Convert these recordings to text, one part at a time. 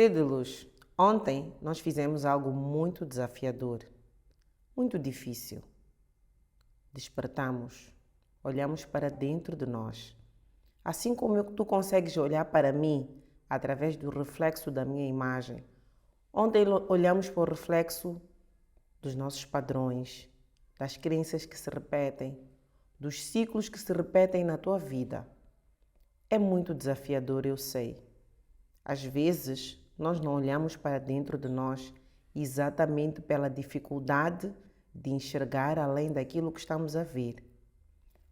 Ser de luz. Ontem nós fizemos algo muito desafiador, muito difícil. Despertamos, olhamos para dentro de nós. Assim como tu consegues olhar para mim através do reflexo da minha imagem, ontem olhamos para o reflexo dos nossos padrões, das crenças que se repetem, dos ciclos que se repetem na tua vida. É muito desafiador, eu sei. Às vezes, nós não olhamos para dentro de nós exatamente pela dificuldade de enxergar além daquilo que estamos a ver.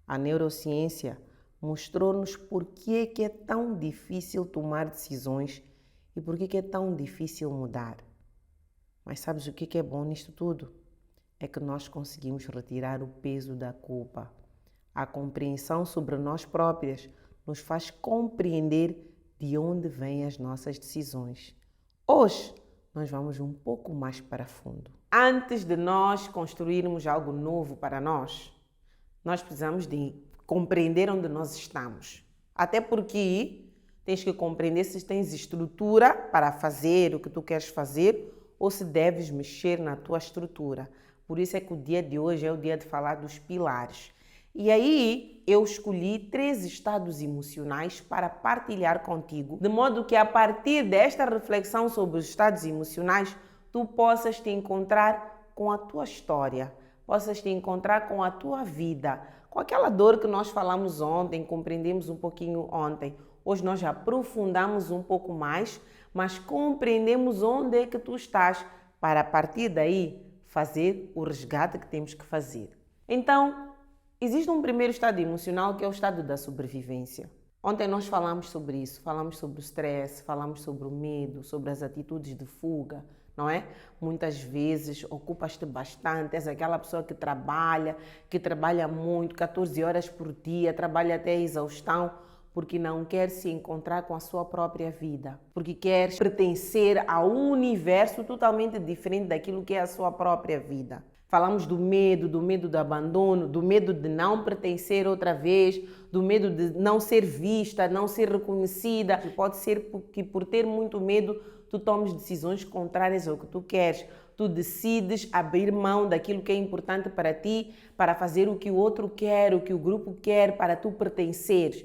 A neurociência mostrou-nos por que é tão difícil tomar decisões e por que é tão difícil mudar. Mas sabes o que é bom nisto tudo? É que nós conseguimos retirar o peso da culpa. A compreensão sobre nós próprias nos faz compreender de onde vêm as nossas decisões. Hoje, nós vamos um pouco mais para fundo. Antes de nós construirmos algo novo para nós precisamos de compreender onde nós estamos. Até porque tens que compreender se tens estrutura para fazer o que tu queres fazer ou se deves mexer na tua estrutura. Por isso é que o dia de hoje é o dia de falar dos pilares. E aí eu escolhi 3 estados emocionais para partilhar contigo, de modo que a partir desta reflexão sobre os estados emocionais, tu possas te encontrar com a tua história, possas te encontrar com a tua vida, com aquela dor que nós falamos ontem, compreendemos um pouquinho ontem. Hoje nós já aprofundamos um pouco mais, mas compreendemos onde é que tu estás, para a partir daí fazer o resgate que temos que fazer. Então, existe um primeiro estado emocional que é o estado da sobrevivência. Ontem nós falamos sobre isso, falamos sobre o stress, falamos sobre o medo, sobre as atitudes de fuga, não é? Muitas vezes ocupas-te bastante, és aquela pessoa que trabalha muito, 14 horas por dia, trabalha até a exaustão, porque não quer se encontrar com a sua própria vida, porque quer pertencer a um universo totalmente diferente daquilo que é a sua própria vida. Falamos do medo do abandono, do medo de não pertencer outra vez, do medo de não ser vista, não ser reconhecida. Pode ser que por ter muito medo, tu tomes decisões contrárias ao que tu queres. Tu decides abrir mão daquilo que é importante para ti, para fazer o que o outro quer, o que o grupo quer, para tu pertenceres.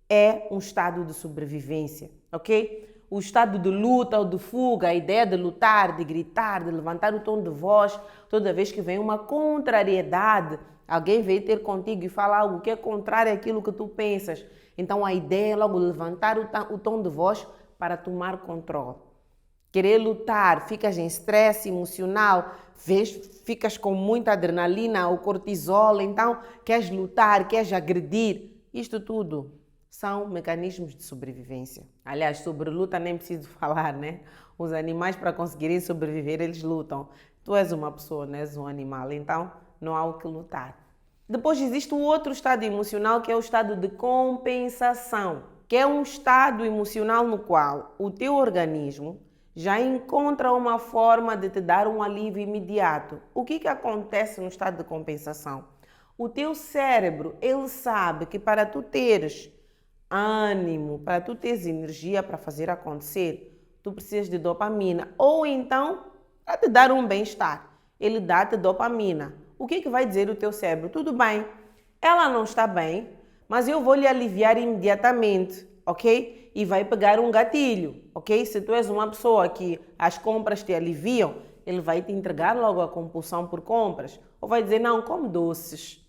É um estado de sobrevivência, ok? O estado de luta ou de fuga, a ideia de lutar, de gritar, de levantar o tom de voz, toda vez que vem uma contrariedade, alguém vem ter contigo e fala algo que é contrário àquilo que tu pensas. Então a ideia é logo levantar o tom de voz para tomar controle. Querer lutar, ficas em estresse emocional, ficas com muita adrenalina ou cortisol, então queres lutar, queres agredir. Isto tudo são mecanismos de sobrevivência. Aliás, sobre luta nem preciso falar, né? Os animais, para conseguirem sobreviver, eles lutam. Tu és uma pessoa, não és um animal, então não há o que lutar. Depois existe o outro estado emocional, que é o estado de compensação, que é um estado emocional no qual o teu organismo já encontra uma forma de te dar um alívio imediato. O que acontece no estado de compensação? O teu cérebro, ele sabe que para tu teres ânimo, para tu teres energia para fazer acontecer, tu precisas de dopamina. Ou então, para te dar um bem-estar, ele dá-te dopamina. O que vai dizer o teu cérebro? Tudo bem, ela não está bem, mas eu vou lhe aliviar imediatamente, ok? E vai pegar um gatilho, ok? Se tu és uma pessoa que as compras te aliviam, ele vai te entregar logo a compulsão por compras. Ou vai dizer, não, come doces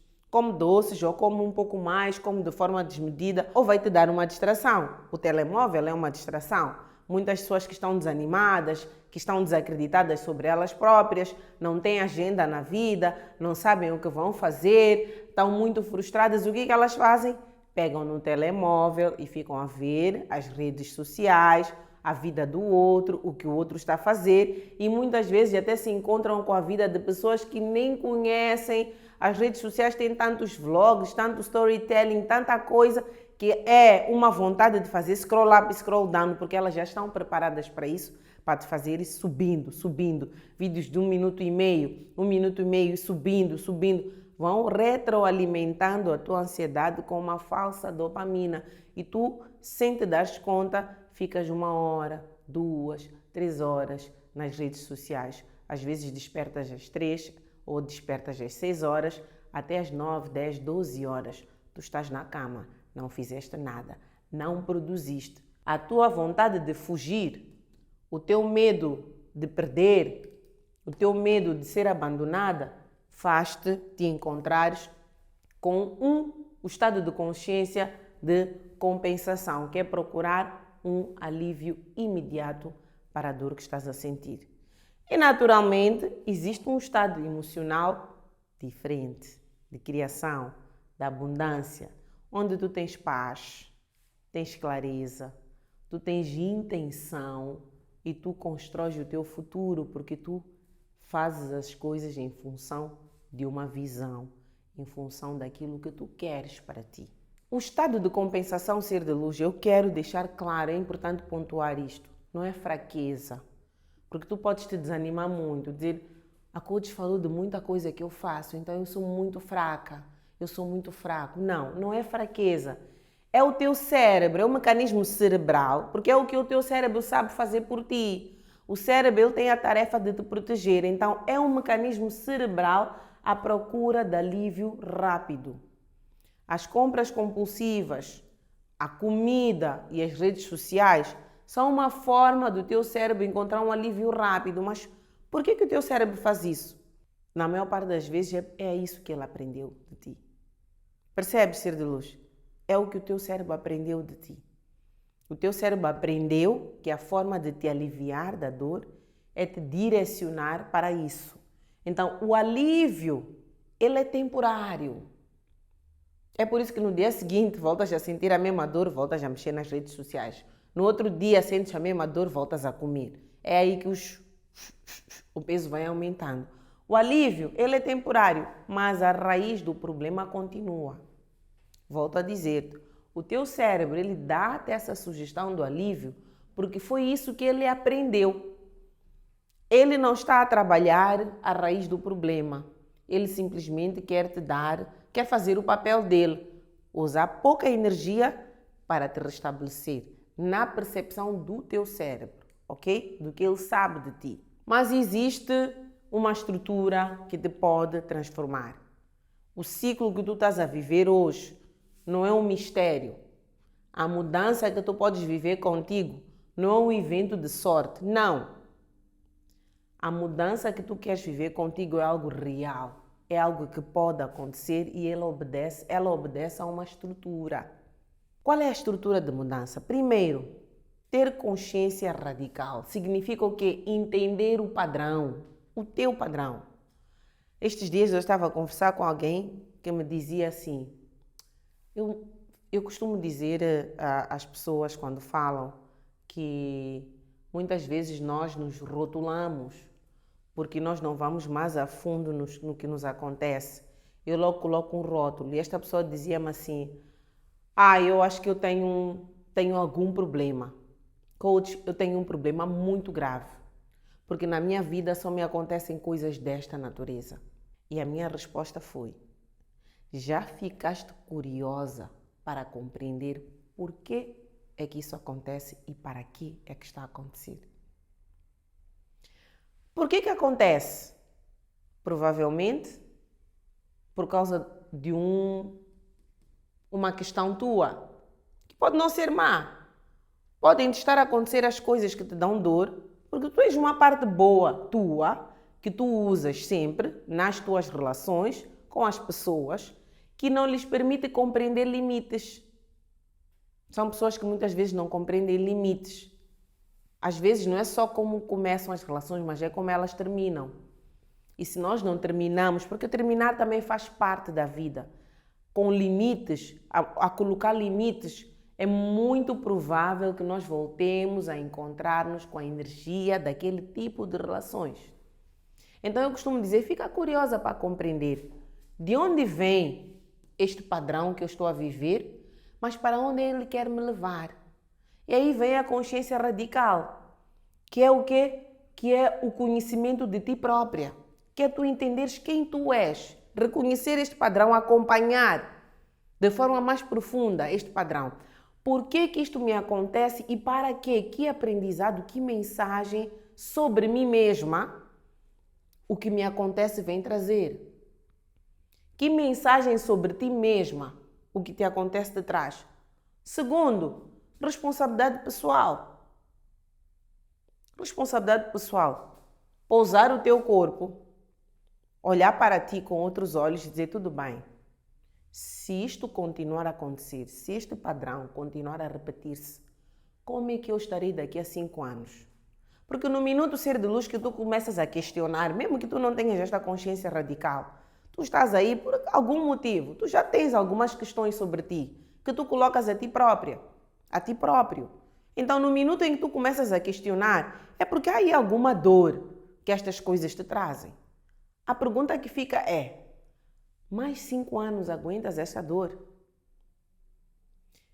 ou come um pouco mais, come de forma desmedida, ou vai te dar uma distração. O telemóvel é uma distração. Muitas pessoas que estão desanimadas, que estão desacreditadas sobre elas próprias, não têm agenda na vida, não sabem o que vão fazer, estão muito frustradas. O que elas fazem? Pegam no telemóvel e ficam a ver as redes sociais, a vida do outro, o que o outro está a fazer, e muitas vezes até se encontram com a vida de pessoas que nem conhecem. As redes sociais têm tantos vlogs, tanto storytelling, tanta coisa, que é uma vontade de fazer scroll up e scroll down, porque elas já estão preparadas para isso, para te fazer ir subindo. Vídeos de 1 minuto e meio, subindo. Vão retroalimentando a tua ansiedade com uma falsa dopamina. E tu, sem te dares conta, ficas 1 hora, 2, 3 horas nas redes sociais. Às vezes despertas às 3 ou despertas às 6 horas, até às 9, 10, 12 horas. Tu estás na cama, não fizeste nada, não produziste. A tua vontade de fugir, o teu medo de perder, o teu medo de ser abandonada, faz-te te encontrares com o estado de consciência de compensação, que é procurar um alívio imediato para a dor que estás a sentir. E naturalmente existe um estado emocional diferente, de criação, da abundância, onde tu tens paz, tens clareza, tu tens intenção e tu constróis o teu futuro, porque tu fazes as coisas em função de uma visão, em função daquilo que tu queres para ti. O estado de compensação ser de luz, eu quero deixar claro, é importante pontuar isto, não é fraqueza, porque tu podes te desanimar muito, dizer, a coach falou de muita coisa que eu faço, então eu sou muito fraca, eu sou muito fraco. Não, não é fraqueza. É o teu cérebro, é o mecanismo cerebral, porque é o que o teu cérebro sabe fazer por ti. O cérebro ele tem a tarefa de te proteger, então é um mecanismo cerebral à procura de alívio rápido. As compras compulsivas, a comida e as redes sociais são uma forma do teu cérebro encontrar um alívio rápido, mas por que o teu cérebro faz isso? Na maior parte das vezes é isso que ele aprendeu de ti. Percebes, ser de luz? É o que o teu cérebro aprendeu de ti. O teu cérebro aprendeu que a forma de te aliviar da dor é te direcionar para isso. Então, o alívio, ele é temporário. É por isso que no dia seguinte voltas a sentir a mesma dor, voltas a mexer nas redes sociais. No outro dia sentes a mesma dor, voltas a comer. É aí que o peso vai aumentando. O alívio, ele é temporário, mas a raiz do problema continua. Volto a dizer, o teu cérebro, ele dá-te essa sugestão do alívio porque foi isso que ele aprendeu. Ele não está a trabalhar a raiz do problema. Ele simplesmente quer fazer o papel dele, usar pouca energia para te restabelecer na percepção do teu cérebro, ok? Do que ele sabe de ti. Mas existe uma estrutura que te pode transformar. O ciclo que tu estás a viver hoje não é um mistério. A mudança que tu podes viver contigo não é um evento de sorte, não. A mudança que tu queres viver contigo é algo real, é algo que pode acontecer e ela obedece a uma estrutura. Qual é a estrutura de mudança? Primeiro, ter consciência radical. Significa o quê? Entender o padrão, o teu padrão. Estes dias eu estava a conversar com alguém que me dizia assim, eu costumo dizer às pessoas quando falam que muitas vezes nós nos rotulamos porque nós não vamos mais a fundo no que nos acontece. Eu logo coloco um rótulo e esta pessoa dizia-me assim, eu acho que eu tenho algum problema. Coach, eu tenho um problema muito grave, porque na minha vida só me acontecem coisas desta natureza. E a minha resposta foi, já ficaste curiosa para compreender por que é que isso acontece e para que é que está a acontecer? Por que acontece? Provavelmente por causa de uma questão tua, que pode não ser má. Podem estar a acontecer as coisas que te dão dor, porque tu tens uma parte boa tua, que tu usas sempre nas tuas relações com as pessoas, que não lhes permite compreender limites. São pessoas que muitas vezes não compreendem limites. Às vezes não é só como começam as relações, mas é como elas terminam. E se nós não terminamos, porque terminar também faz parte da vida, com limites, a colocar limites, é muito provável que nós voltemos a encontrar-nos com a energia daquele tipo de relações. Então eu costumo dizer, fica curiosa para compreender de onde vem este padrão que eu estou a viver, mas para onde ele quer me levar. E aí vem a consciência radical, que é o quê? Que é o conhecimento de ti própria, que é tu entenderes quem tu és, reconhecer este padrão, acompanhar de forma mais profunda este padrão. Por que que isto me acontece e para quê? Que aprendizado, que mensagem sobre mim mesma o que me acontece vem trazer? Que mensagem sobre ti mesma o que te acontece de trás? Segundo, responsabilidade pessoal. Responsabilidade pessoal. Pousar o teu corpo, olhar para ti com outros olhos e dizer tudo bem. Se isto continuar a acontecer, se este padrão continuar a repetir-se, como é que eu estarei daqui a 5 anos? Porque no minuto ser de luz que tu começas a questionar, mesmo que tu não tenhas esta consciência radical, tu estás aí por algum motivo, tu já tens algumas questões sobre ti, que tu colocas a ti própria, a ti próprio. Então no minuto em que tu começas a questionar, é porque há aí alguma dor que estas coisas te trazem. A pergunta que fica é, mais 5 anos aguentas essa dor?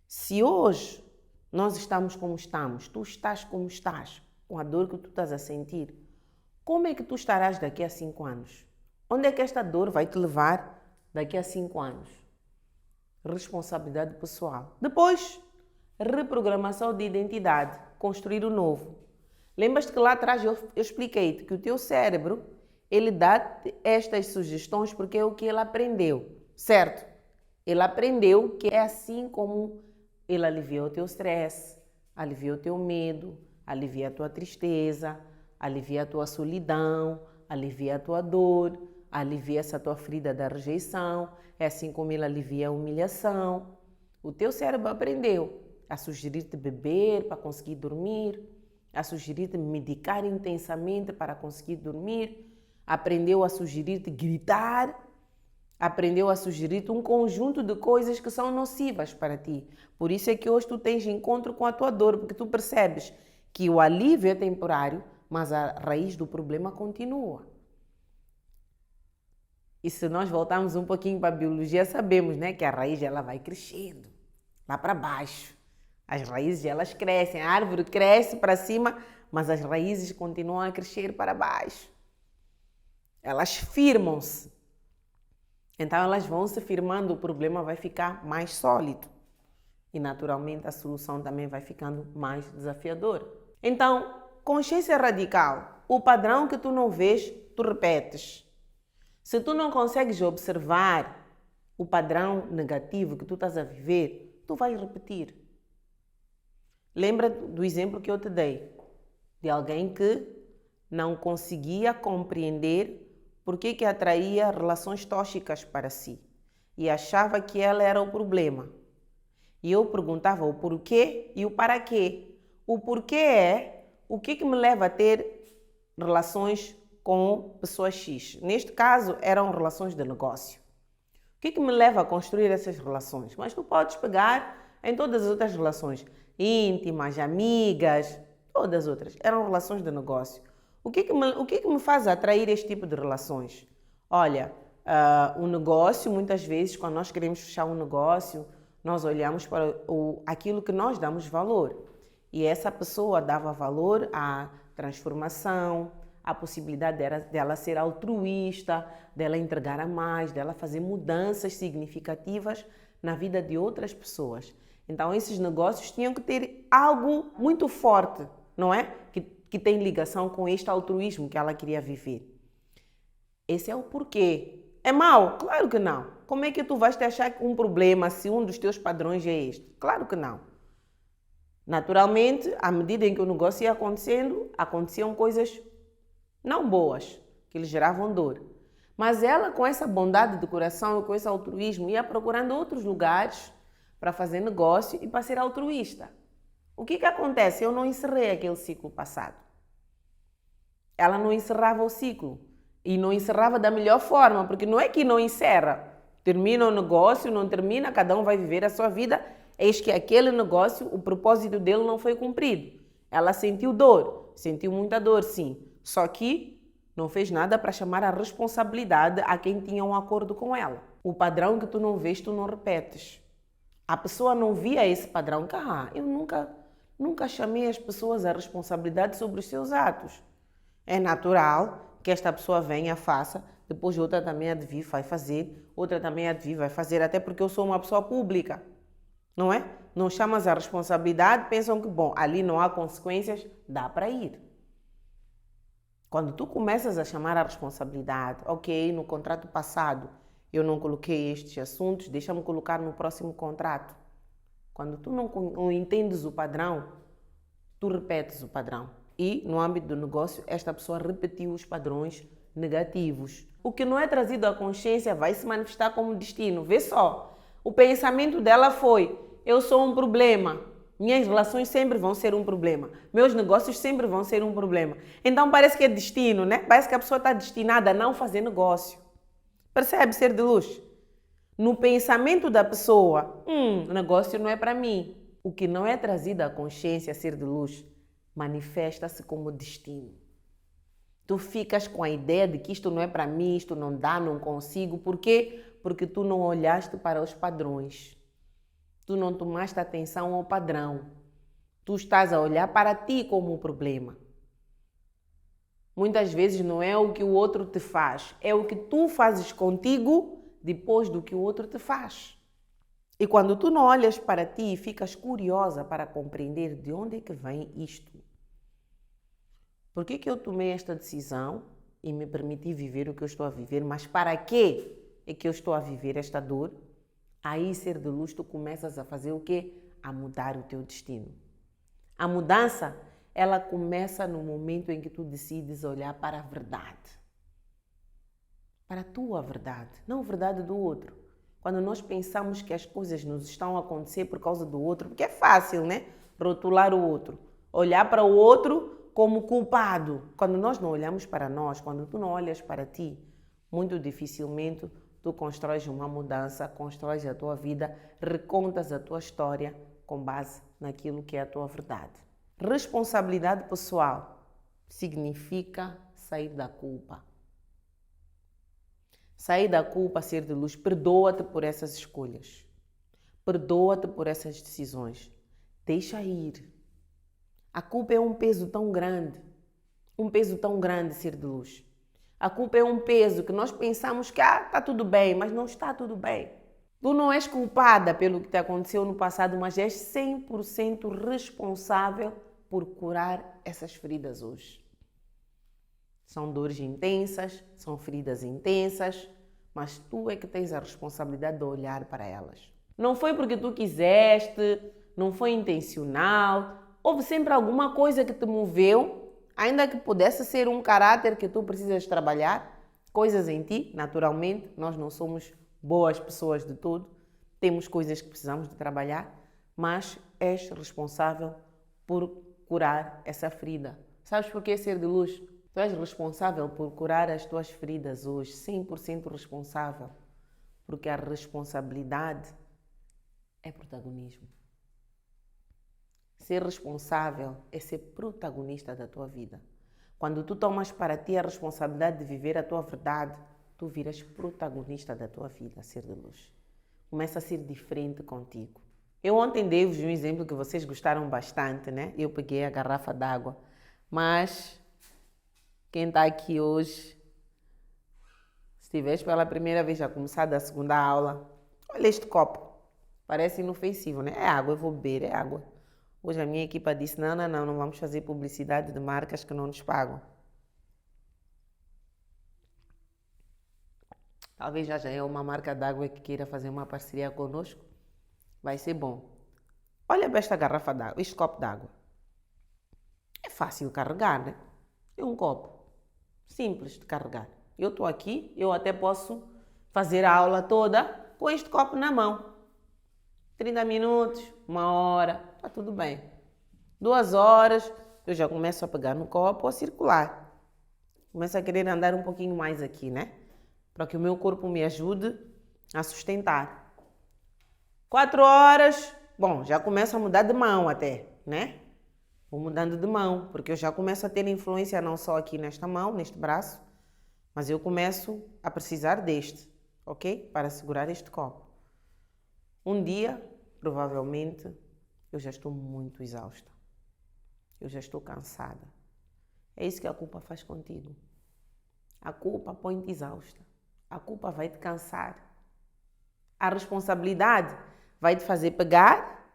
Se hoje nós estamos como estamos, tu estás como estás, com a dor que tu estás a sentir, como é que tu estarás daqui a 5 anos? Onde é que esta dor vai te levar daqui a 5 anos? Responsabilidade pessoal. Depois, reprogramação de identidade, construir o novo. Lembras-te que lá atrás eu expliquei-te que o teu cérebro, ele dá-te estas sugestões porque é o que ele aprendeu, certo? Ele aprendeu que é assim como ele alivia o teu stress, alivia o teu medo, alivia a tua tristeza, alivia a tua solidão, alivia a tua dor, alivia essa tua ferida da rejeição, é assim como ele alivia a humilhação. O teu cérebro aprendeu a sugerir-te beber para conseguir dormir, a sugerir-te medicar intensamente para conseguir dormir, aprendeu a sugerir-te gritar, aprendeu a sugerir-te um conjunto de coisas que são nocivas para ti. Por isso é que hoje tu tens encontro com a tua dor, porque tu percebes que o alívio é temporário, mas a raiz do problema continua. E se nós voltarmos um pouquinho para a biologia, sabemos, né, que a raiz ela vai crescendo, lá para baixo. As raízes elas crescem, a árvore cresce para cima, mas as raízes continuam a crescer para baixo. Elas firmam-se. Então elas vão se firmando, o problema vai ficar mais sólido. E naturalmente a solução também vai ficando mais desafiadora. Então, consciência radical. O padrão que tu não vês, tu repetes. Se tu não consegues observar o padrão negativo que tu estás a viver, tu vais repetir. Lembra do exemplo que eu te dei, de alguém que não conseguia compreender por que atraía relações tóxicas para si e achava que ela era o problema. E eu perguntava o porquê e o para quê. O porquê é o que me leva a ter relações com pessoas X. Neste caso, eram relações de negócio. O que me leva a construir essas relações? Mas tu podes pegar em todas as outras relações, íntimas, amigas, todas as outras. Eram relações de negócio. O que me faz atrair este tipo de relações? Olha, o negócio, muitas vezes, quando nós queremos fechar um negócio, nós olhamos para aquilo que nós damos valor. E essa pessoa dava valor à transformação, à possibilidade dela ser altruísta, dela entregar a mais, dela fazer mudanças significativas na vida de outras pessoas. Então, esses negócios tinham que ter algo muito forte, não é? Que tem ligação com este altruísmo que ela queria viver. Esse é o porquê. É mau? Claro que não. Como é que tu vais te achar um problema se um dos teus padrões é este? Claro que não. Naturalmente, à medida em que o negócio ia acontecendo, aconteciam coisas não boas, que lhe geravam dor. Mas ela, com essa bondade de coração e com esse altruísmo, ia procurando outros lugares para fazer negócio e para ser altruísta. O que acontece? Eu não encerrei aquele ciclo passado. Ela não encerrava o ciclo. E não encerrava da melhor forma, porque não é que não encerra. Termina o negócio, não termina, cada um vai viver a sua vida. Eis que aquele negócio, o propósito dele não foi cumprido. Ela sentiu dor, sentiu muita dor, sim. Só que não fez nada para chamar a responsabilidade a quem tinha um acordo com ela. O padrão que tu não vês, tu não repetes. A pessoa não via esse padrão. Eu nunca chamei as pessoas à responsabilidade sobre os seus atos. É natural que esta pessoa venha, faça, depois outra também há de vir, vai fazer, outra também há de vir, vai fazer, até porque eu sou uma pessoa pública. não é? Não chamas a responsabilidade, pensam que, bom, ali não há consequências, dá para ir. Quando tu começas a chamar a responsabilidade, ok, no contrato passado eu não coloquei estes assuntos, deixa-me colocar no próximo contrato. Quando tu não entendes o padrão, tu repetes o padrão. E no âmbito do negócio, esta pessoa repetiu os padrões negativos. O que não é trazido à consciência vai se manifestar como destino. Vê só, o pensamento dela foi: eu sou um problema, minhas relações sempre vão ser um problema, meus negócios sempre vão ser um problema. Então parece que é destino, né? Parece que a pessoa está destinada a não fazer negócio. Percebe, ser de luz? No pensamento da pessoa, negócio não é para mim. O que não é trazido à consciência, ser de luz, manifesta-se como destino. Tu ficas com a ideia de que isto não é para mim, isto não dá, não consigo. Por quê? Porque tu não olhaste para os padrões. Tu não tomaste atenção ao padrão. Tu estás a olhar para ti como o problema. Muitas vezes não é o que o outro te faz, é o que tu fazes contigo depois do que o outro te faz. E quando tu não olhas para ti e ficas curiosa para compreender de onde é que vem isto, por que eu tomei esta decisão e me permiti viver o que eu estou a viver, mas para quê é que eu estou a viver esta dor? Aí, ser de luz, tu começas a fazer o quê? A mudar o teu destino. A mudança, ela começa no momento em que tu decides olhar para a verdade. Para a tua verdade, não a verdade do outro. Quando nós pensamos que as coisas nos estão a acontecer por causa do outro, porque é fácil, né? Rotular o outro. Olhar para o outro como culpado. Quando nós não olhamos para nós, quando tu não olhas para ti, muito dificilmente tu constróis uma mudança, constróis a tua vida, recontas a tua história com base naquilo que é a tua verdade. Responsabilidade pessoal significa sair da culpa. Sair da culpa, ser de luz, perdoa-te por essas escolhas. Perdoa-te por essas decisões. Deixa ir. A culpa é um peso tão grande, ser de luz. A culpa é um peso que nós pensamos que está tudo bem, mas não está tudo bem. Tu não és culpada pelo que te aconteceu no passado, mas és 100% responsável por curar essas feridas hoje. São dores intensas, são feridas intensas, mas tu é que tens a responsabilidade de olhar para elas. Não foi porque tu quiseste, não foi intencional, houve sempre alguma coisa que te moveu, ainda que pudesse ser um caráter que tu precisas trabalhar, coisas em ti, naturalmente, nós não somos boas pessoas de tudo, temos coisas que precisamos de trabalhar, mas és responsável por curar essa ferida. Sabes por que ser de luz? Tu és responsável por curar as tuas feridas hoje, 100% responsável, porque a responsabilidade é protagonismo. Ser responsável é ser protagonista da tua vida. Quando tu tomas para ti a responsabilidade de viver a tua verdade, tu viras protagonista da tua vida, ser de luz. Começa a ser diferente contigo. Eu ontem dei-vos um exemplo que vocês gostaram bastante, né? Eu peguei a garrafa d'água, mas quem está aqui hoje, se estiveres pela primeira vez a começar da segunda aula, olha este copo, parece inofensivo, né? É água, eu vou beber, é água. Hoje a minha equipa disse, não vamos fazer publicidade de marcas que não nos pagam. Talvez já é uma marca d'água que queira fazer uma parceria conosco. Vai ser bom. Olha para esta garrafa d'água, este copo d'água. É fácil carregar, né? É um copo simples de carregar. Eu estou aqui, eu até posso fazer a aula toda com este copo na mão. 30 minutos, 1 hora, está tudo bem. 2 horas, eu já começo a pegar no copo a circular. Começo a querer andar um pouquinho mais aqui, né? Para que o meu corpo me ajude a sustentar. 4 horas, bom, já começo a mudar de mão até, né? Vou mudando de mão, porque eu já começo a ter influência não só aqui nesta mão, neste braço, mas eu começo a precisar deste, ok? Para segurar este copo. Um dia, provavelmente, eu já estou muito exausta. Eu já estou cansada. É isso que a culpa faz contigo. A culpa põe-te exausta. A culpa vai te cansar. A responsabilidade vai te fazer pegar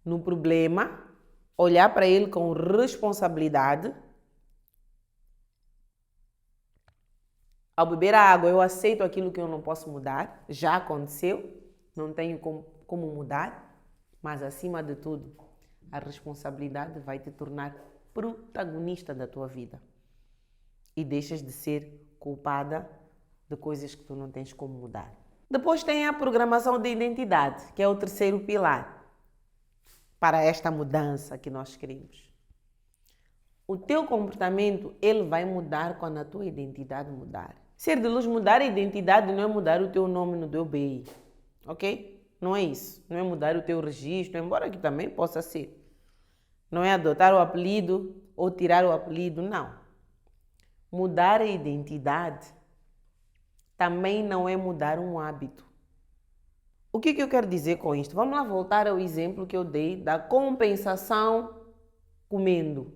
no problema, olhar para ele com responsabilidade. Ao beber a água, eu aceito aquilo que eu não posso mudar, já aconteceu, não tenho como mudar, mas acima de tudo, a responsabilidade vai te tornar protagonista da tua vida e deixas de ser culpada de coisas que tu não tens como mudar. Depois tem a programação de identidade, que é o terceiro pilar para esta mudança que nós queremos. O teu comportamento, ele vai mudar quando a tua identidade mudar. Ser de luz, mudar a identidade não é mudar o teu nome no teu BI, ok? Não é isso. Não é mudar o teu registro, embora que também possa ser. Não é adotar o apelido ou tirar o apelido, não. Mudar a identidade também não é mudar um hábito. O que eu quero dizer com isto? Vamos lá voltar ao exemplo que eu dei da compensação comendo.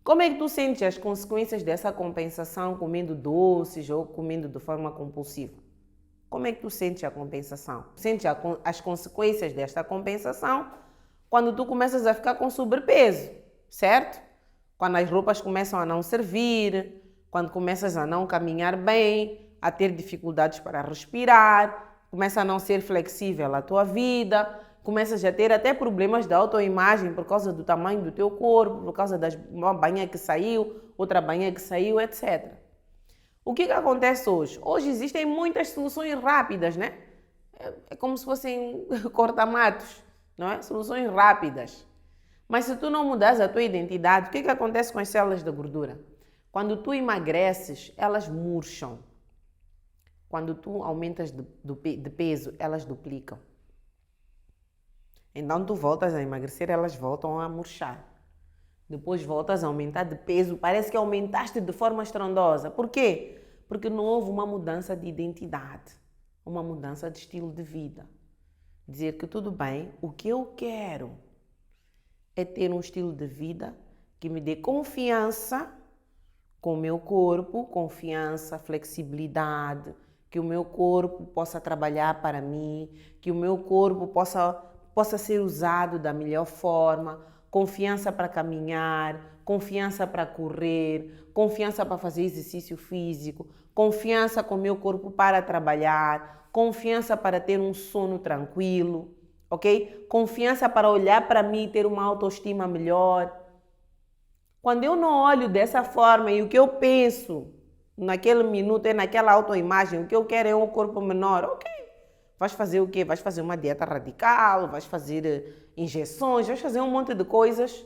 Como é que tu sentes as consequências dessa compensação comendo doces ou comendo de forma compulsiva? Como é que tu sentes a compensação? Sentes as consequências desta compensação quando tu começas a ficar com sobrepeso, certo? Quando as roupas começam a não servir, quando começas a não caminhar bem, a ter dificuldades para respirar, começa a não ser flexível a tua vida, começas a ter até problemas de autoimagem por causa do tamanho do teu corpo, por causa uma banha que saiu, outra banha que saiu, etc. O que acontece hoje? Hoje existem muitas soluções rápidas, né? É como se fossem corta-matos, não é? Soluções rápidas. Mas se tu não mudas a tua identidade, o que acontece com as células da gordura? Quando tu emagreces, elas murcham. Quando tu aumentas de peso, elas duplicam. Então tu voltas a emagrecer, elas voltam a murchar. Depois voltas a aumentar de peso, parece que aumentaste de forma estrondosa. Por quê? Porque não houve uma mudança de identidade, uma mudança de estilo de vida. Dizer que tudo bem, o que eu quero é ter um estilo de vida que me dê confiança com o meu corpo, confiança, flexibilidade, que o meu corpo possa trabalhar para mim, que o meu corpo possa ser usado da melhor forma, confiança para caminhar, confiança para correr, confiança para fazer exercício físico, confiança com o meu corpo para trabalhar, confiança para ter um sono tranquilo, ok? Confiança para olhar para mim e ter uma autoestima melhor. Quando eu não olho dessa forma e o que eu penso naquele minuto é naquela autoimagem, o que eu quero é um corpo menor, ok? Vais fazer o quê? Vais fazer uma dieta radical, vais fazer injeções, vais fazer um monte de coisas,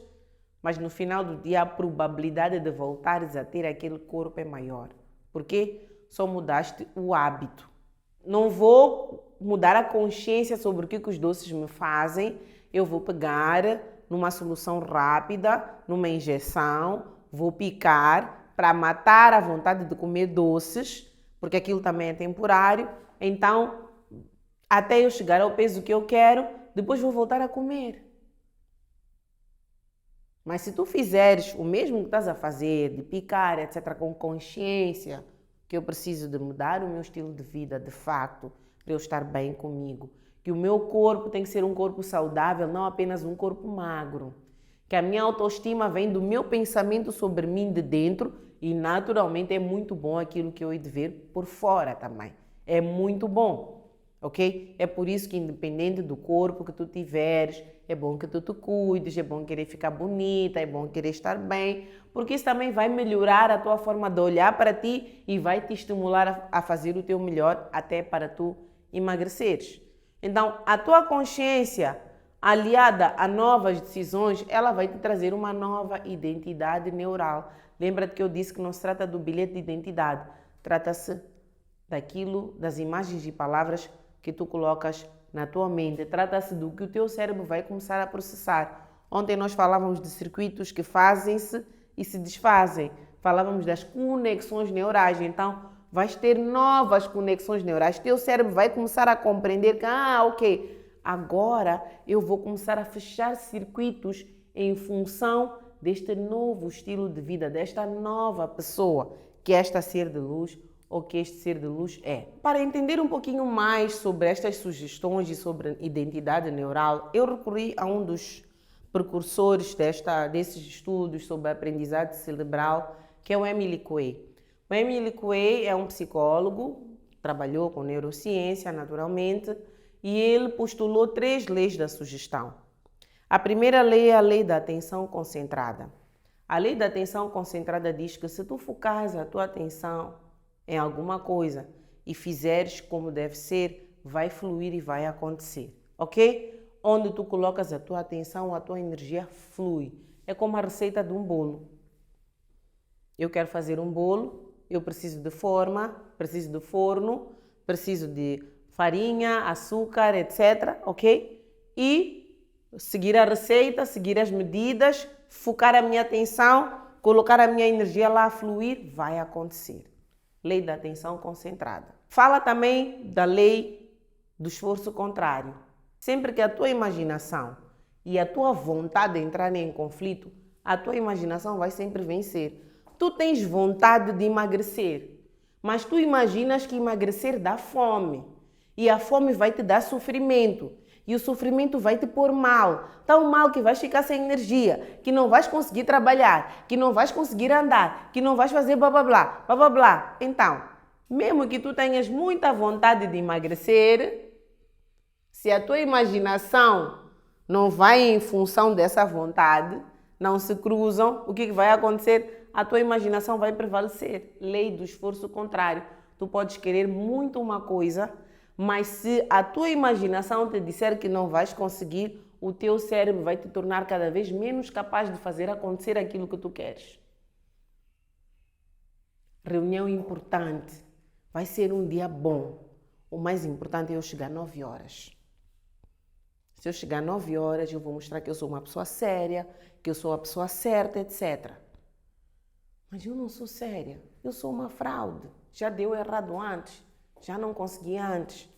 mas no final do dia a probabilidade de voltares a ter aquele corpo é maior. Por quê? Só mudaste o hábito. Não vou mudar a consciência sobre o que os doces me fazem, eu vou pegar numa solução rápida, numa injeção, vou picar para matar a vontade de comer doces, porque aquilo também é temporário, então até eu chegar ao peso que eu quero, depois vou voltar a comer. Mas se tu fizeres o mesmo que estás a fazer, de picar, etc., com consciência, que eu preciso de mudar o meu estilo de vida, de facto, para eu estar bem comigo, que o meu corpo tem que ser um corpo saudável, não apenas um corpo magro, que a minha autoestima vem do meu pensamento sobre mim de dentro e naturalmente é muito bom aquilo que eu hei de ver por fora também. É muito bom, ok? É por isso que independente do corpo que tu tiveres, é bom que tu te cuides, é bom querer ficar bonita, é bom querer estar bem, porque isso também vai melhorar a tua forma de olhar para ti e vai te estimular a fazer o teu melhor até para tu emagreceres. Então, a tua consciência aliada a novas decisões, ela vai te trazer uma nova identidade neural. Lembra-te que eu disse que não se trata do bilhete de identidade, trata-se daquilo, das imagens e palavras que tu colocas na tua mente, trata-se do que o teu cérebro vai começar a processar. Ontem nós falávamos de circuitos que fazem-se e se desfazem, falávamos das conexões neurais, então vais ter novas conexões neurais, teu cérebro vai começar a compreender que, ok, agora eu vou começar a fechar circuitos em função deste novo estilo de vida, desta nova pessoa, que é esta ser de luz o que este ser de luz é. Para entender um pouquinho mais sobre estas sugestões e sobre identidade neural, eu recorri a um dos precursores desses estudos sobre a aprendizagem cerebral, que é o Emily Coué. O Emily Coué é um psicólogo, trabalhou com neurociência naturalmente, e ele postulou 3 leis da sugestão. A primeira lei é a lei da atenção concentrada. A lei da atenção concentrada diz que se tu focares a tua atenção em alguma coisa e fizeres como deve ser, vai fluir e vai acontecer, ok? Onde tu colocas a tua atenção, a tua energia flui. É como a receita de um bolo. Eu quero fazer um bolo, eu preciso de forma, preciso de forno, preciso de farinha, açúcar, etc, ok? E seguir a receita, seguir as medidas, focar a minha atenção, colocar a minha energia lá a fluir, vai acontecer. Lei da atenção concentrada. Fala também da lei do esforço contrário. Sempre que a tua imaginação e a tua vontade entrarem em conflito, a tua imaginação vai sempre vencer. Tu tens vontade de emagrecer, mas tu imaginas que emagrecer dá fome. E a fome vai te dar sofrimento. E o sofrimento vai te pôr mal. Tão mal que vais ficar sem energia, que não vais conseguir trabalhar, que não vais conseguir andar, que não vais fazer blá blá blá, blá blá blá. Então, mesmo que tu tenhas muita vontade de emagrecer, se a tua imaginação não vai em função dessa vontade, não se cruzam, o que vai acontecer? A tua imaginação vai prevalecer. Lei do esforço contrário. Tu podes querer muito uma coisa, mas se a tua imaginação te disser que não vais conseguir, o teu cérebro vai te tornar cada vez menos capaz de fazer acontecer aquilo que tu queres. Reunião importante. Vai ser um dia bom. O mais importante é eu chegar 9 horas. Se eu chegar 9 horas, eu vou mostrar que eu sou uma pessoa séria, que eu sou a pessoa certa, etc. Mas eu não sou séria. Eu sou uma fraude. Já deu errado antes. Já não consegui antes.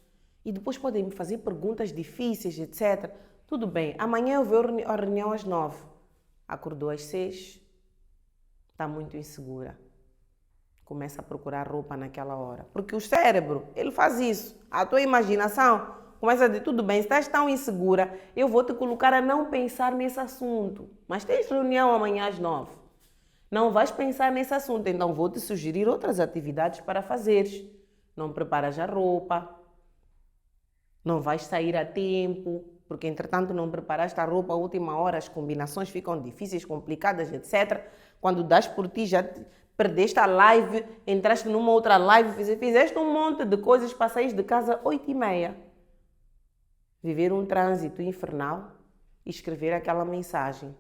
E depois podem me fazer perguntas difíceis, etc. Tudo bem, amanhã eu vou a reunião às 9. Acordou às 6. Está muito insegura. Começa a procurar roupa naquela hora. Porque o cérebro, ele faz isso. A tua imaginação começa a dizer, tudo bem, se estás tão insegura, eu vou te colocar a não pensar nesse assunto. Mas tens reunião amanhã às 9. Não vais pensar nesse assunto, então vou te sugerir outras atividades para fazeres. Não preparas a roupa, não vais sair a tempo, porque entretanto não preparaste a roupa à última hora, as combinações ficam difíceis, complicadas, etc. Quando das por ti, já perdeste a live, entraste numa outra live, fizeste um monte de coisas para sair de casa 8h30. Viver um trânsito infernal e escrever aquela mensagem.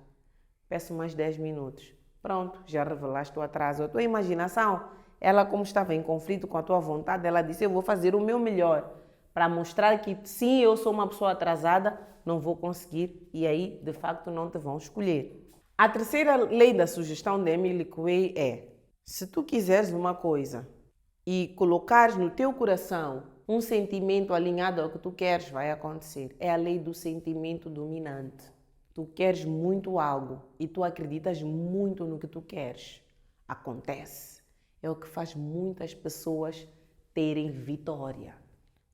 Peço mais 10 minutos. Pronto, já revelaste o atraso. A tua imaginação, ela como estava em conflito com a tua vontade, ela disse, eu vou fazer o meu melhor para mostrar que sim, eu sou uma pessoa atrasada, não vou conseguir e aí, de facto, não te vão escolher. A terceira lei da sugestão de Emily Coué é, se tu quiseres uma coisa e colocares no teu coração um sentimento alinhado ao que tu queres, vai acontecer. É a lei do sentimento dominante. Tu queres muito algo e tu acreditas muito no que tu queres. Acontece. É o que faz muitas pessoas terem vitória,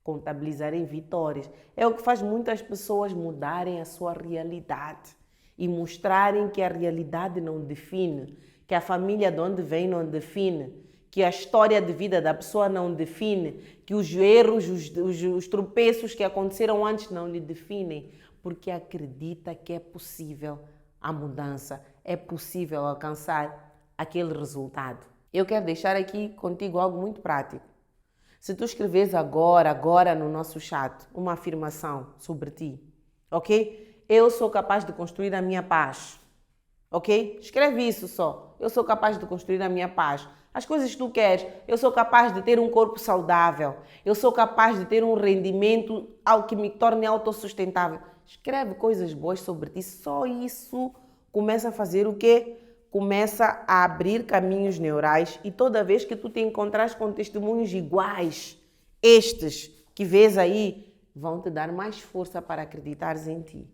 contabilizarem vitórias. É o que faz muitas pessoas mudarem a sua realidade e mostrarem que a realidade não define, que a família de onde vem não define, que a história de vida da pessoa não define, que os erros, os tropeços que aconteceram antes não lhe definem, porque acredita que é possível a mudança, é possível alcançar aquele resultado. Eu quero deixar aqui contigo algo muito prático. Se tu escreves agora no nosso chat, uma afirmação sobre ti, ok? Eu sou capaz de construir a minha paz, ok? Escreve isso só. Eu sou capaz de construir a minha paz. As coisas que tu queres, eu sou capaz de ter um corpo saudável, eu sou capaz de ter um rendimento ao que me torne autossustentável. Escreve coisas boas sobre ti, só isso começa a fazer o quê? Começa a abrir caminhos neurais e toda vez que tu te encontrares com testemunhos iguais, estes que vês aí, vão te dar mais força para acreditares em ti.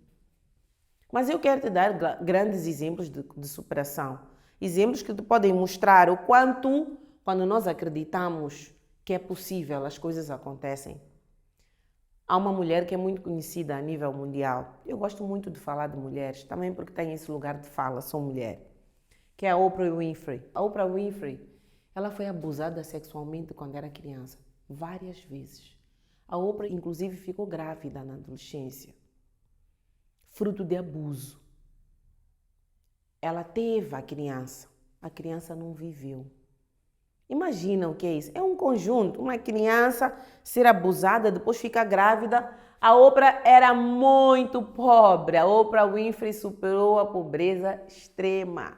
Mas eu quero te dar grandes exemplos de superação. Exemplos que te podem mostrar o quanto quando nós acreditamos que é possível, as coisas acontecem. Há uma mulher que é muito conhecida a nível mundial. Eu gosto muito de falar de mulheres, também porque tem esse lugar de fala, sou mulher. Que é a Oprah Winfrey. A Oprah Winfrey, ela foi abusada sexualmente quando era criança, várias vezes. A Oprah, inclusive, ficou grávida na adolescência, fruto de abuso. Ela teve a criança não viveu. Imagina o que é isso. É um conjunto, uma criança ser abusada, depois ficar grávida. A Oprah era muito pobre. A Oprah Winfrey superou a pobreza extrema.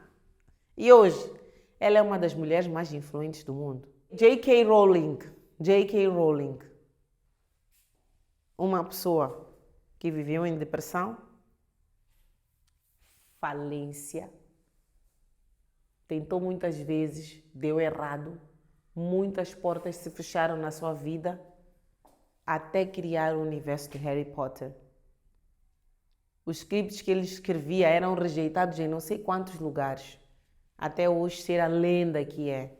E hoje, ela é uma das mulheres mais influentes do mundo. J.K. Rowling. Uma pessoa que viveu em depressão, falência, tentou muitas vezes, deu errado, muitas portas se fecharam na sua vida até criar o universo de Harry Potter. Os scripts que ele escrevia eram rejeitados em não sei quantos lugares, até hoje ser a lenda que é,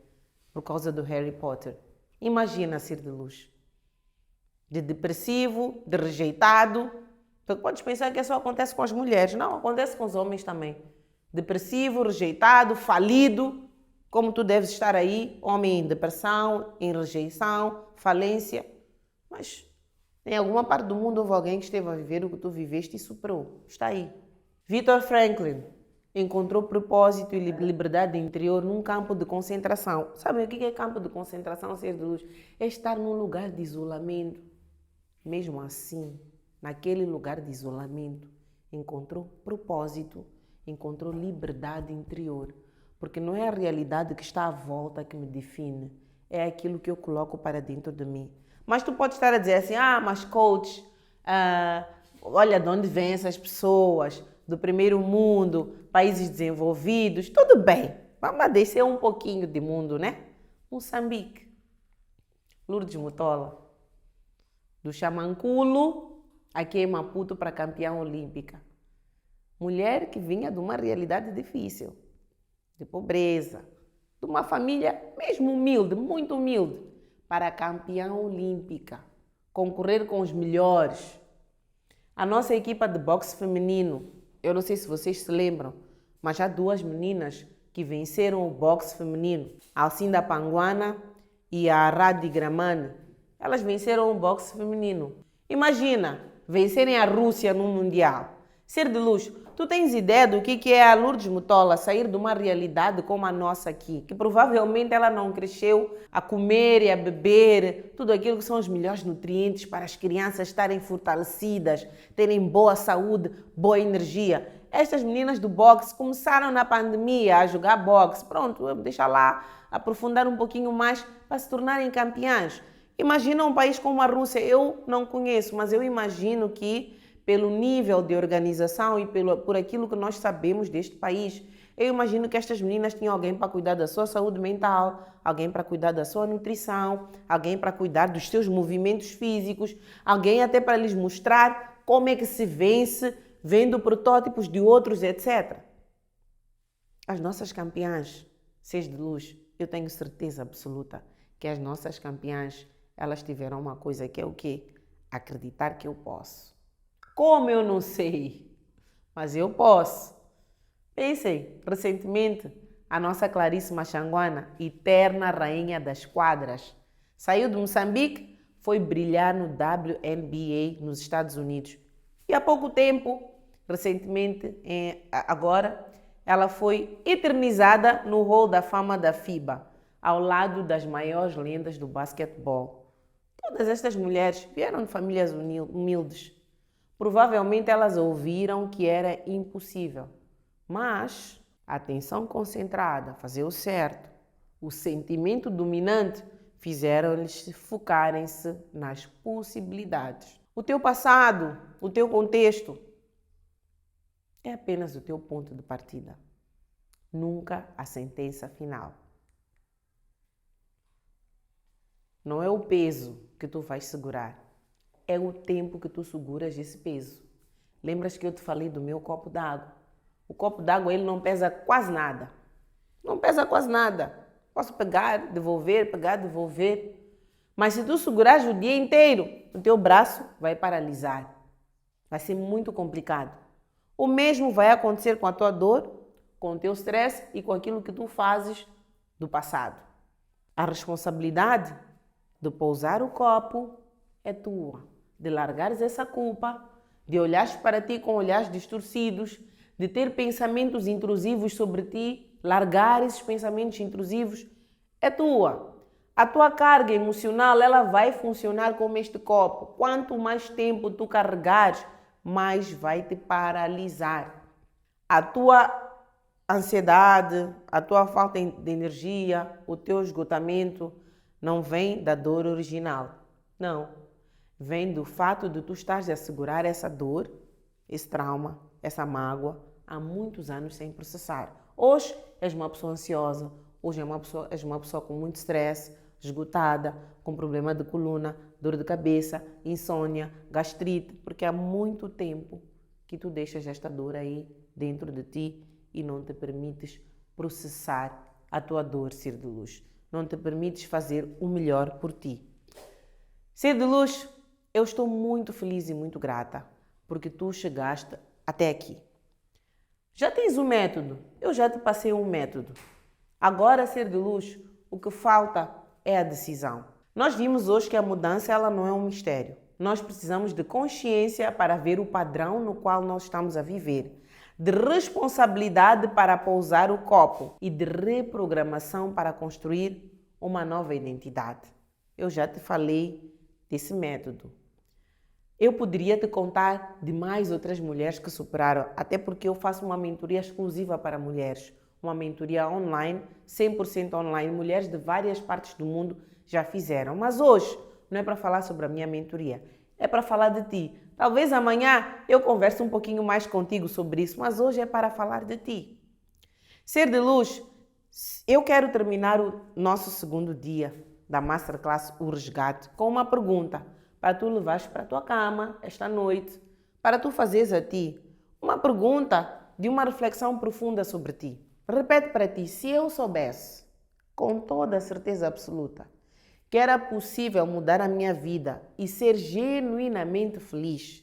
por causa do Harry Potter. Imagina ser de luz, de depressivo, de rejeitado, porque podes pensar que só acontece com as mulheres, não, acontece com os homens também. Depressivo, rejeitado, falido, como tu deves estar aí, homem em depressão, em rejeição, falência. Mas em alguma parte do mundo houve alguém que esteve a viver o que tu viveste e superou. Está aí. Viktor Frankl encontrou propósito e liberdade interior num campo de concentração. Sabe o que é campo de concentração, ser de luz? É estar num lugar de isolamento. Mesmo assim, naquele lugar de isolamento, encontrou propósito, encontrou liberdade interior, porque não é a realidade que está à volta que me define, é aquilo que eu coloco para dentro de mim. Mas tu pode estar a dizer assim, mas coach, olha de onde vêm essas pessoas, do primeiro mundo, países desenvolvidos, tudo bem, vamos descer um pouquinho de mundo, né? Moçambique, Lourdes Mutola, do Xamanculo, aqui em Maputo para campeã olímpica. Mulher que vinha de uma realidade difícil, de pobreza, de uma família mesmo humilde, muito humilde, para campeã olímpica, concorrer com os melhores. A nossa equipa de boxe feminino, eu não sei se vocês se lembram, mas há duas meninas que venceram o boxe feminino, a Alcinda Panguana e a Radi Gramani. Elas venceram o boxe feminino. Imagina, vencerem a Rússia no Mundial. Ser de luz. Tu tens ideia do que é a Lourdes Mutola sair de uma realidade como a nossa aqui, que provavelmente ela não cresceu a comer e a beber tudo aquilo que são os melhores nutrientes para as crianças estarem fortalecidas, terem boa saúde, boa energia. Estas meninas do boxe começaram na pandemia a jogar boxe. Pronto, deixa lá aprofundar um pouquinho mais para se tornarem campeãs. Imagina um país como a Rússia. Eu não conheço, mas eu imagino que pelo nível de organização e por aquilo que nós sabemos deste país, eu imagino que estas meninas tinham alguém para cuidar da sua saúde mental, alguém para cuidar da sua nutrição, alguém para cuidar dos seus movimentos físicos, alguém até para lhes mostrar como é que se vence, vendo protótipos de outros, etc. As nossas campeãs, seres de luz, eu tenho certeza absoluta que as nossas campeãs, elas tiveram uma coisa que é o quê? Acreditar que eu posso. Como eu não sei, mas eu posso. Pensei, recentemente, a nossa Clarice Machanguana, eterna rainha das quadras, saiu de Moçambique, foi brilhar no WNBA nos Estados Unidos. E há pouco tempo, recentemente, agora, ela foi eternizada no Hall da Fama da FIBA, ao lado das maiores lendas do basquetebol. Todas estas mulheres vieram de famílias humildes. Provavelmente elas ouviram que era impossível, mas a atenção concentrada, fazer o certo, o sentimento dominante fizeram-lhes focarem-se nas possibilidades. O teu passado, o teu contexto é apenas o teu ponto de partida, nunca a sentença final. Não é o peso que tu vais segurar. É o tempo que tu seguras esse peso. Lembras que eu te falei do meu copo d'água? O copo d'água ele não pesa quase nada. Não pesa quase nada. Posso pegar, devolver. Mas se tu segurares o dia inteiro, o teu braço vai paralisar. Vai ser muito complicado. O mesmo vai acontecer com a tua dor, com o teu stress e com aquilo que tu fazes do passado. A responsabilidade de pousar o copo é tua, de largares essa culpa, de olhares para ti com olhares distorcidos, de ter pensamentos intrusivos sobre ti, largar esses pensamentos intrusivos é tua. A tua carga emocional, ela vai funcionar como este copo. Quanto mais tempo tu carregares, mais vai te paralisar. A tua ansiedade, a tua falta de energia, o teu esgotamento não vem da dor original. Não. Vem do fato de tu estares a segurar essa dor, esse trauma, essa mágoa, há muitos anos sem processar. Hoje és uma pessoa ansiosa, hoje és uma pessoa com muito stress, esgotada, com problema de coluna, dor de cabeça, insônia, gastrite, porque há muito tempo que tu deixas esta dor aí dentro de ti e não te permites processar a tua dor, ser de luz. Não te permites fazer o melhor por ti. Ser de luz, eu estou muito feliz e muito grata porque tu chegaste até aqui. Já tens um método, eu já te passei um método. Agora, ser de luz, o que falta é a decisão. Nós vimos hoje que a mudança ela não é um mistério. Nós precisamos de consciência para ver o padrão no qual nós estamos a viver, de responsabilidade para pousar o copo e de reprogramação para construir uma nova identidade. Eu já te falei desse método. Eu poderia te contar de mais outras mulheres que superaram, até porque eu faço uma mentoria exclusiva para mulheres, uma mentoria online, 100% online, mulheres de várias partes do mundo já fizeram. Mas hoje não é para falar sobre a minha mentoria, é para falar de ti. Talvez amanhã eu converse um pouquinho mais contigo sobre isso, mas hoje é para falar de ti. Ser de luz, eu quero terminar o nosso segundo dia da Masterclass O Resgate com uma pergunta para tu levares para a tua cama esta noite, para tu fazeres a ti uma pergunta de uma reflexão profunda sobre ti. Repete para ti, se eu soubesse com toda a certeza absoluta que era possível mudar a minha vida e ser genuinamente feliz,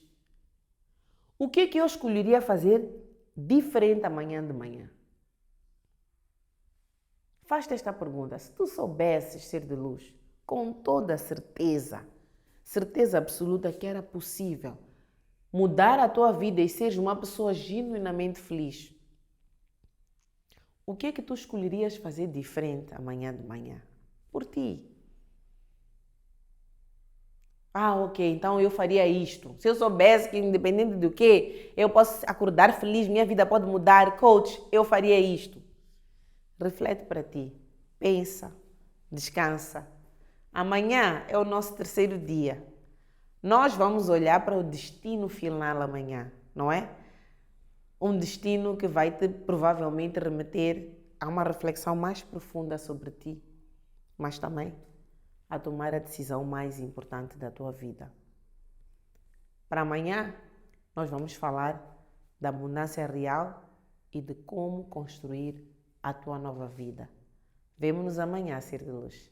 o que eu escolheria fazer diferente amanhã de manhã? Faz-te esta pergunta. Se tu soubesses, ser de luz, com toda a certeza absoluta que era possível mudar a tua vida e seres uma pessoa genuinamente feliz, o que tu escolherias fazer diferente amanhã de manhã? Por ti. Ok, então eu faria isto. Se eu soubesse que independente do que, eu posso acordar feliz, minha vida pode mudar, coach, eu faria isto. Reflete para ti, pensa, descansa. Amanhã é o nosso terceiro dia. Nós vamos olhar para o destino final amanhã, não é? Um destino que vai te provavelmente remeter a uma reflexão mais profunda sobre ti, mas também a tomar a decisão mais importante da tua vida. Para amanhã, nós vamos falar da abundância real e de como construir a tua nova vida. Vemo-nos amanhã, ser de luz.